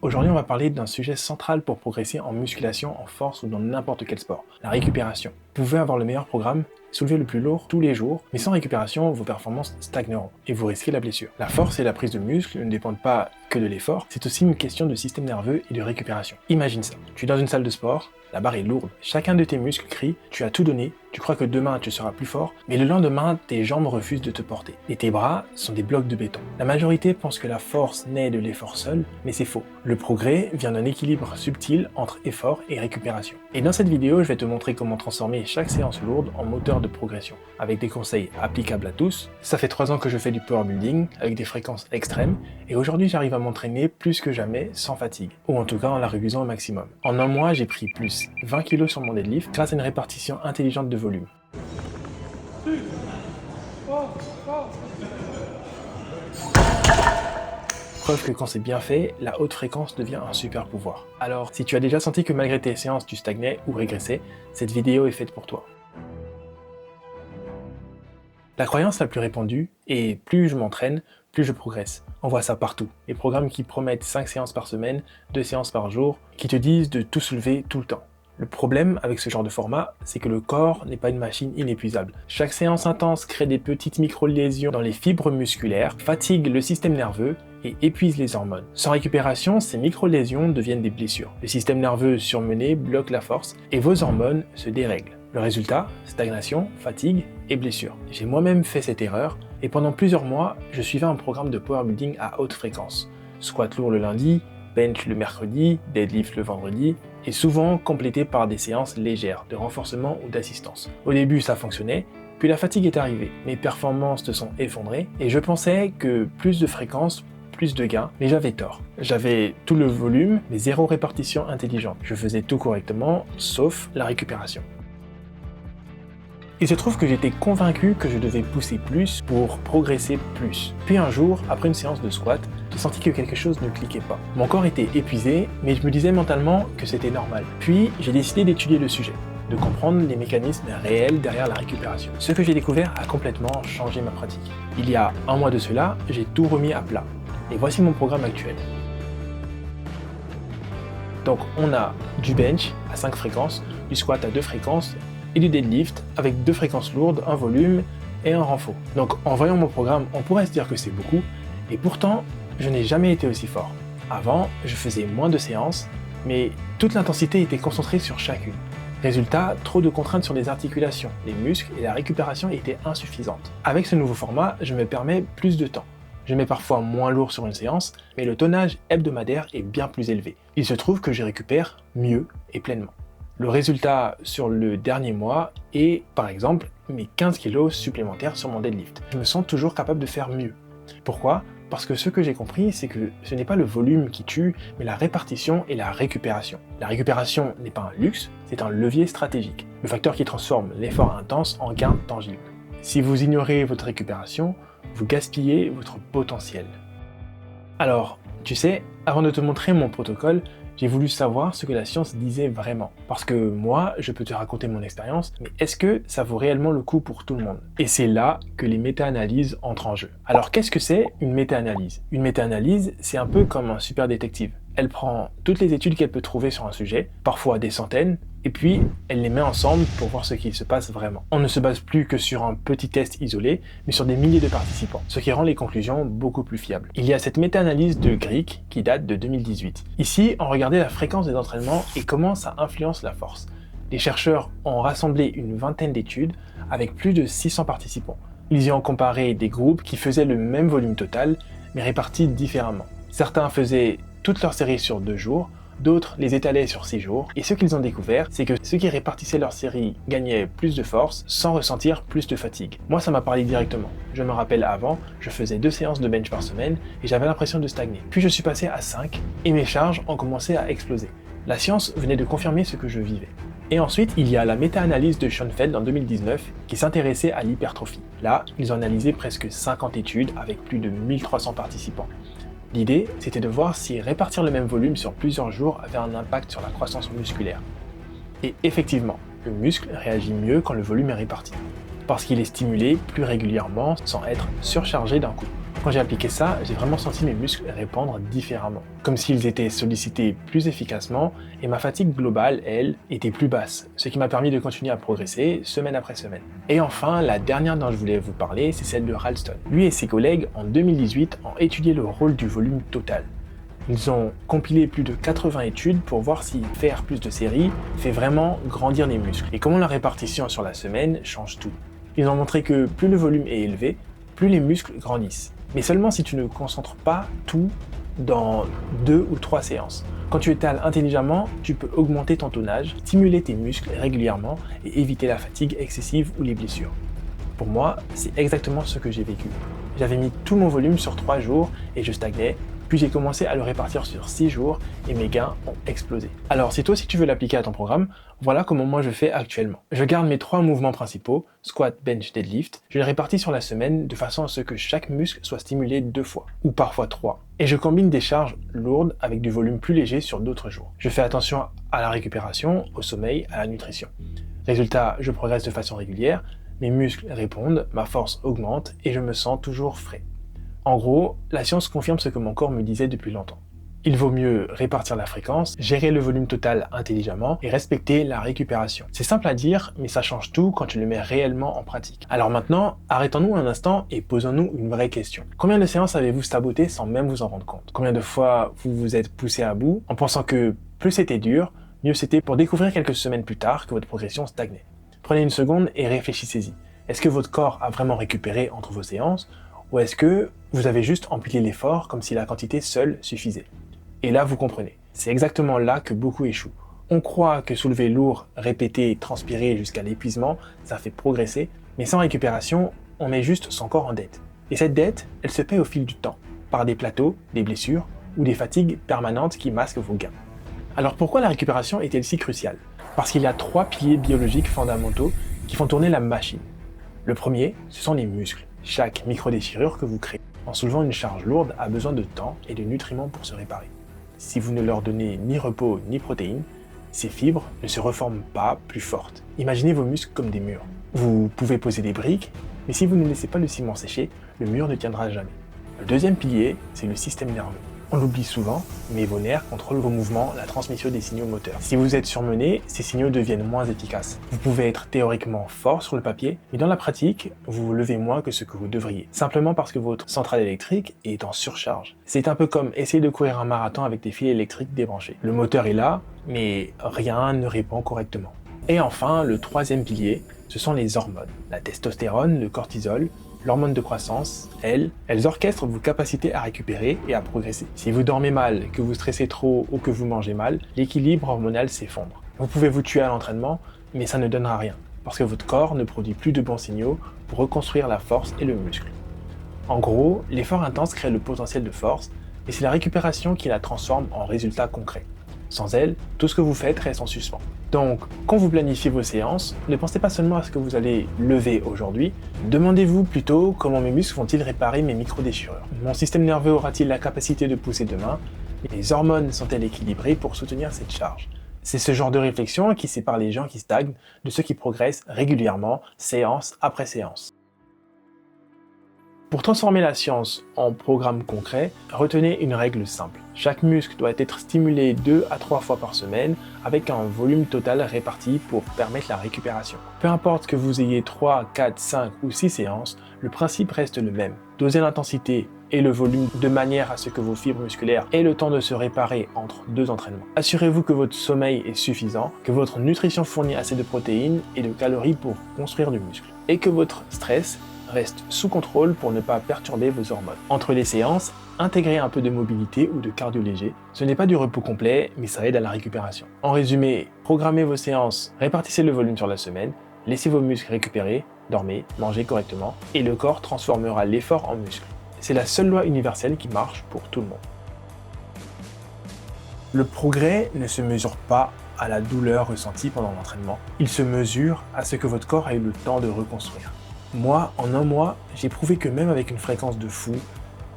Aujourd'hui, on va parler d'un sujet central pour progresser en musculation, en force ou dans n'importe quel sport, la récupération. Vous pouvez avoir le meilleur programme, soulever le plus lourd tous les jours, mais sans récupération, vos performances stagneront et vous risquez la blessure. La force et la prise de muscle ne dépendent pas que de l'effort, c'est aussi une question de système nerveux et de récupération. Imagine ça, tu es dans une salle de sport, la barre est lourde, chacun de tes muscles crie, tu as tout donné, tu crois que demain tu seras plus fort, mais le lendemain tes jambes refusent de te porter. Et tes bras sont des blocs de béton. La majorité pense que la force naît de l'effort seul, mais c'est faux. Le progrès vient d'un équilibre subtil entre effort et récupération. Et dans cette vidéo, je vais te montrer comment transformer chaque séance lourde en moteur de progression, avec des conseils applicables à tous. Ça fait 3 ans que je fais du power building, avec des fréquences extrêmes, et aujourd'hui j'arrive à m'entraîner plus que jamais sans fatigue, ou en tout cas en la réduisant au maximum. En un mois, j'ai pris plus 20 kg sur mon deadlift grâce à une répartition intelligente de volume. Preuve que quand c'est bien fait, la haute fréquence devient un super pouvoir. Alors, si tu as déjà senti que malgré tes séances tu stagnais ou régressais, cette vidéo est faite pour toi. La croyance la plus répandue est plus je m'entraîne, plus je progresse. On voit ça partout. Les programmes qui promettent 5 séances par semaine, 2 séances par jour, qui te disent de tout soulever tout le temps. Le problème avec ce genre de format, c'est que le corps n'est pas une machine inépuisable. Chaque séance intense crée des petites micro-lésions dans les fibres musculaires, fatigue le système nerveux et épuise les hormones. Sans récupération, ces micro-lésions deviennent des blessures. Le système nerveux surmené bloque la force et vos hormones se dérèglent. Le résultat, stagnation, fatigue et blessure. J'ai moi-même fait cette erreur et pendant plusieurs mois, je suivais un programme de power building à haute fréquence. Squat lourd le lundi, bench le mercredi, deadlift le vendredi, et souvent complété par des séances légères de renforcement ou d'assistance. Au début ça fonctionnait, puis la fatigue est arrivée, mes performances se sont effondrées, et je pensais que plus de fréquence, plus de gains, mais j'avais tort. J'avais tout le volume, mais zéro répartition intelligente. Je faisais tout correctement, sauf la récupération. Il se trouve que j'étais convaincu que je devais pousser plus pour progresser plus. Puis un jour, après une séance de squat, j'ai senti que quelque chose ne cliquait pas. Mon corps était épuisé, mais je me disais mentalement que c'était normal. Puis j'ai décidé d'étudier le sujet, de comprendre les mécanismes réels derrière la récupération. Ce que j'ai découvert a complètement changé ma pratique. Il y a un mois de cela, j'ai tout remis à plat. Et voici mon programme actuel. Donc on a du bench à 5 fréquences, du squat à 2 fréquences, et du deadlift avec 2 fréquences lourdes, un volume et un renfort. Donc en voyant mon programme, on pourrait se dire que c'est beaucoup, et pourtant, je n'ai jamais été aussi fort. Avant, je faisais moins de séances, mais toute l'intensité était concentrée sur chacune. Résultat, trop de contraintes sur les articulations, les muscles et la récupération étaient insuffisantes. Avec ce nouveau format, je me permets plus de temps. Je mets parfois moins lourd sur une séance, mais le tonnage hebdomadaire est bien plus élevé. Il se trouve que je récupère mieux et pleinement. Le résultat sur le dernier mois est, par exemple, mes 15 kg supplémentaires sur mon deadlift. Je me sens toujours capable de faire mieux. Pourquoi ? Parce que ce que j'ai compris, c'est que ce n'est pas le volume qui tue, mais la répartition et la récupération. La récupération n'est pas un luxe, c'est un levier stratégique, le facteur qui transforme l'effort intense en gain tangible. Si vous ignorez votre récupération, vous gaspillez votre potentiel. Alors, tu sais, avant de te montrer mon protocole, j'ai voulu savoir ce que la science disait vraiment. Parce que moi, je peux te raconter mon expérience, mais est-ce que ça vaut réellement le coup pour tout le monde ? Et c'est là que les méta-analyses entrent en jeu. Alors qu'est-ce que c'est une méta-analyse ? Une méta-analyse, c'est un peu comme un super détective. Elle prend toutes les études qu'elle peut trouver sur un sujet, parfois des centaines, et puis elle les met ensemble pour voir ce qui se passe vraiment. On ne se base plus que sur un petit test isolé, mais sur des milliers de participants, ce qui rend les conclusions beaucoup plus fiables. Il y a cette méta-analyse de Grick qui date de 2018. Ici, on regardait la fréquence des entraînements et comment ça influence la force. Les chercheurs ont rassemblé une vingtaine d'études avec plus de 600 participants. Ils y ont comparé des groupes qui faisaient le même volume total, mais répartis différemment. Certains faisaient toutes leurs séries sur 2 jours, d'autres les étalaient sur 6 jours, et ce qu'ils ont découvert, c'est que ceux qui répartissaient leurs séries gagnaient plus de force sans ressentir plus de fatigue. Moi, ça m'a parlé directement. Je me rappelle avant, je faisais 2 séances de bench par semaine et j'avais l'impression de stagner. Puis je suis passé à 5 et mes charges ont commencé à exploser. La science venait de confirmer ce que je vivais. Et ensuite, il y a la méta-analyse de Schoenfeld en 2019 qui s'intéressait à l'hypertrophie. Là, ils ont analysé presque 50 études avec plus de 1300 participants. L'idée, c'était de voir si répartir le même volume sur plusieurs jours avait un impact sur la croissance musculaire. Et effectivement, le muscle réagit mieux quand le volume est réparti, parce qu'il est stimulé plus régulièrement sans être surchargé d'un coup. Quand j'ai appliqué ça, j'ai vraiment senti mes muscles répondre différemment, comme s'ils étaient sollicités plus efficacement et ma fatigue globale, elle, était plus basse, ce qui m'a permis de continuer à progresser semaine après semaine. Et enfin, la dernière dont je voulais vous parler, c'est celle de Ralston. Lui et ses collègues, en 2018, ont étudié le rôle du volume total. Ils ont compilé plus de 80 études pour voir si faire plus de séries fait vraiment grandir les muscles et comment la répartition sur la semaine change tout. Ils ont montré que plus le volume est élevé, plus les muscles grandissent. Mais seulement si tu ne concentres pas tout dans 2 ou 3 séances. Quand tu étales intelligemment, tu peux augmenter ton tonnage, stimuler tes muscles régulièrement et éviter la fatigue excessive ou les blessures. Pour moi, c'est exactement ce que j'ai vécu. J'avais mis tout mon volume sur 3 jours et je stagnais. Puis j'ai commencé à le répartir sur 6 jours et mes gains ont explosé. Alors si toi aussi tu veux l'appliquer à ton programme, voilà comment moi je fais actuellement. Je garde mes 3 mouvements principaux, squat, bench, deadlift. Je les répartis sur la semaine de façon à ce que chaque muscle soit stimulé 2 fois, ou parfois 3. Et je combine des charges lourdes avec du volume plus léger sur d'autres jours. Je fais attention à la récupération, au sommeil, à la nutrition. Résultat, je progresse de façon régulière, mes muscles répondent, ma force augmente et je me sens toujours frais. En gros, la science confirme ce que mon corps me disait depuis longtemps. Il vaut mieux répartir la fréquence, gérer le volume total intelligemment et respecter la récupération. C'est simple à dire, mais ça change tout quand tu le mets réellement en pratique. Alors maintenant, arrêtons-nous un instant et posons-nous une vraie question. Combien de séances avez-vous saboté sans même vous en rendre compte? Combien de fois vous vous êtes poussé à bout en pensant que plus c'était dur, mieux c'était, pour découvrir quelques semaines plus tard que votre progression stagnait? Prenez une seconde et réfléchissez-y. Est-ce que votre corps a vraiment récupéré entre vos séances? Ou est-ce que vous avez juste amplifié l'effort comme si la quantité seule suffisait? Et là, vous comprenez. C'est exactement là que beaucoup échouent. On croit que soulever lourd, répéter, transpirer jusqu'à l'épuisement, ça fait progresser, mais sans récupération, on met juste son corps en dette. Et cette dette, elle se paie au fil du temps, par des plateaux, des blessures ou des fatigues permanentes qui masquent vos gains. Alors pourquoi la récupération est-elle si cruciale? Parce qu'il y a 3 piliers biologiques fondamentaux qui font tourner la machine. Le premier, ce sont les muscles. Chaque micro-déchirure que vous créez en soulevant une charge lourde a besoin de temps et de nutriments pour se réparer. Si vous ne leur donnez ni repos ni protéines, ces fibres ne se reforment pas plus fortes. Imaginez vos muscles comme des murs. Vous pouvez poser des briques, mais si vous ne laissez pas le ciment sécher, le mur ne tiendra jamais. Le deuxième pilier, c'est le système nerveux. On l'oublie souvent, mais vos nerfs contrôlent vos mouvements, la transmission des signaux moteurs. Si vous êtes surmené, ces signaux deviennent moins efficaces. Vous pouvez être théoriquement fort sur le papier, mais dans la pratique, vous vous levez moins que ce que vous devriez, simplement parce que votre centrale électrique est en surcharge. C'est un peu comme essayer de courir un marathon avec des fils électriques débranchés. Le moteur est là, mais rien ne répond correctement. Et enfin, le troisième pilier, ce sont les hormones. La testostérone, le cortisol, l'hormone de croissance, elles orchestrent vos capacités à récupérer et à progresser. Si vous dormez mal, que vous stressez trop ou que vous mangez mal, l'équilibre hormonal s'effondre. Vous pouvez vous tuer à l'entraînement, mais ça ne donnera rien, parce que votre corps ne produit plus de bons signaux pour reconstruire la force et le muscle. En gros, l'effort intense crée le potentiel de force, et c'est la récupération qui la transforme en résultat concret. Sans elle, tout ce que vous faites reste en suspens. Donc, quand vous planifiez vos séances, ne pensez pas seulement à ce que vous allez lever aujourd'hui, demandez-vous plutôt comment mes muscles vont-ils réparer mes micro-déchirures. Mon système nerveux aura-t-il la capacité de pousser demain? Les hormones sont-elles équilibrées pour soutenir cette charge? C'est ce genre de réflexion qui sépare les gens qui stagnent de ceux qui progressent régulièrement, séance après séance. Pour transformer la science en programme concret, retenez une règle simple. Chaque muscle doit être stimulé 2 à 3 fois par semaine avec un volume total réparti pour permettre la récupération. Peu importe que vous ayez 3, 4, 5 ou 6 séances, le principe reste le même. Dosez l'intensité et le volume de manière à ce que vos fibres musculaires aient le temps de se réparer entre 2 entraînements. Assurez-vous que votre sommeil est suffisant, que votre nutrition fournit assez de protéines et de calories pour construire du muscle, et que votre stress reste sous contrôle pour ne pas perturber vos hormones. Entre les séances, intégrez un peu de mobilité ou de cardio léger. Ce n'est pas du repos complet, mais ça aide à la récupération. En résumé, programmez vos séances, répartissez le volume sur la semaine, laissez vos muscles récupérer, dormez, mangez correctement, et le corps transformera l'effort en muscle. C'est la seule loi universelle qui marche pour tout le monde. Le progrès ne se mesure pas à la douleur ressentie pendant l'entraînement, il se mesure à ce que votre corps a eu le temps de reconstruire. Moi, en un mois, j'ai prouvé que même avec une fréquence de fou,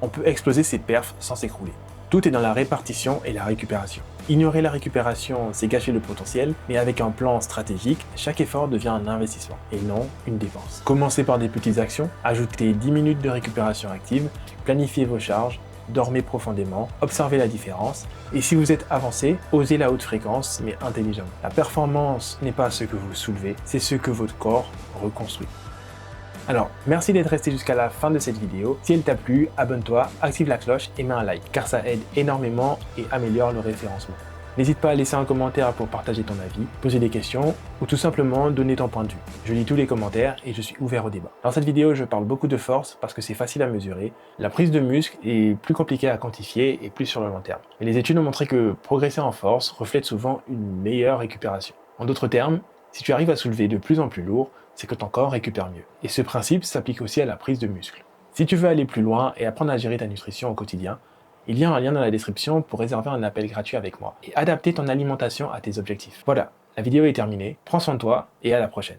on peut exploser ses perfs sans s'écrouler. Tout est dans la répartition et la récupération. Ignorer la récupération, c'est gâcher le potentiel, mais avec un plan stratégique, chaque effort devient un investissement et non une dépense. Commencez par des petites actions, ajoutez 10 minutes de récupération active, planifiez vos charges, dormez profondément, observez la différence, et si vous êtes avancé, osez la haute fréquence, mais intelligemment. La performance n'est pas ce que vous soulevez, c'est ce que votre corps reconstruit. Alors, merci d'être resté jusqu'à la fin de cette vidéo. Si elle t'a plu, abonne-toi, active la cloche et mets un like, car ça aide énormément et améliore le référencement. N'hésite pas à laisser un commentaire pour partager ton avis, poser des questions ou tout simplement donner ton point de vue. Je lis tous les commentaires et je suis ouvert au débat. Dans cette vidéo, je parle beaucoup de force parce que c'est facile à mesurer. La prise de muscle est plus compliquée à quantifier et plus sur le long terme. Mais les études ont montré que progresser en force reflète souvent une meilleure récupération. En d'autres termes, si tu arrives à soulever de plus en plus lourd, c'est que ton corps récupère mieux. Et ce principe s'applique aussi à la prise de muscle. Si tu veux aller plus loin et apprendre à gérer ta nutrition au quotidien, il y a un lien dans la description pour réserver un appel gratuit avec moi et adapter ton alimentation à tes objectifs. Voilà, la vidéo est terminée, prends soin de toi et à la prochaine.